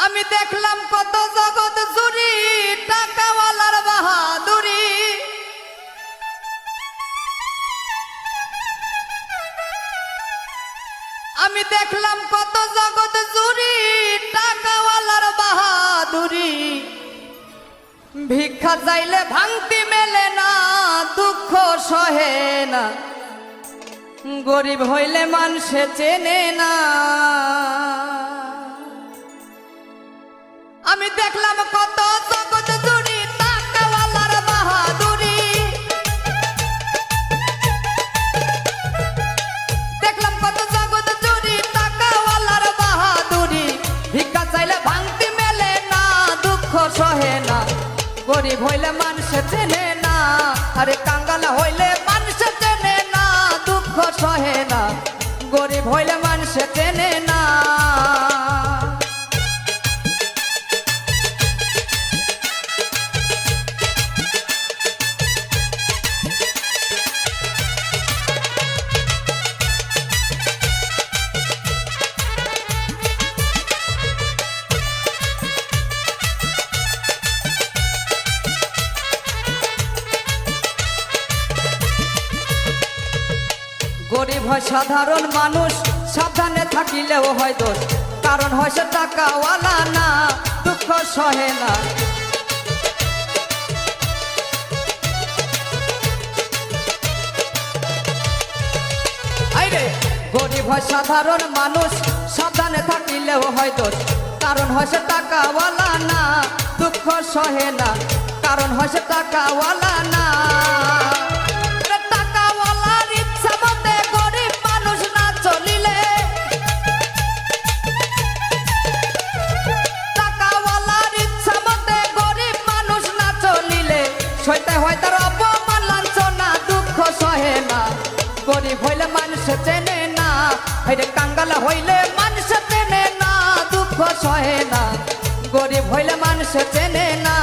আমি দেখলাম কত জগৎ জুড়ি টাকাওয়ালার বাহাদুরি। আমি দেখলাম কত জগৎ জুড়ি টাকাওয়ালার বাহাদুরি। ভিক্ষা চাইলে ভাঙতি মেলে না, দুঃখ সহে না, গরিব হইলে মানুষে চেনে না। আমি দেখলাম কত জগৎ জুড়ি টাকাওয়ালার বাহাদুরি। দেখলাম কত জগৎ জুড়ি টাকাওয়ালার বাহাদুরি। ভিক্ষা চাইলে ভাঙতি মেলে না, দুঃখ সহে না, গরিব হইলে মানুষে চেনে না। আরে কাঙ্গালা হইলে মানুষে চেনে না, দুঃখ সহে না, গরিব হইলে মানুষে চেনে না। গরিব হয় সাধারণ মানুষ, সাবধানে থাকিলেও হয় দোষ, কারণ হয় সে টাকাওয়ালা না, দুঃখ সহে না। আইরে গরিব হয় সাধারণ মানুষ, সাবধানে থাকিলেও হয় দোষ, কারণ হয় সে টাকাওয়ালা না, দুঃখ সহে না, কারণ হয় সে টাকাওয়ালা না। সইতে হয় তার অপমান লাঞ্ছনা, দুঃখ সহে না, গরিব হইলে মানুষ চেনে না। হইলে কাঙ্গালা হইলে মানুষ চেনে না, দুঃখ সহে না, গরিব হইলে মানুষ চেনে না।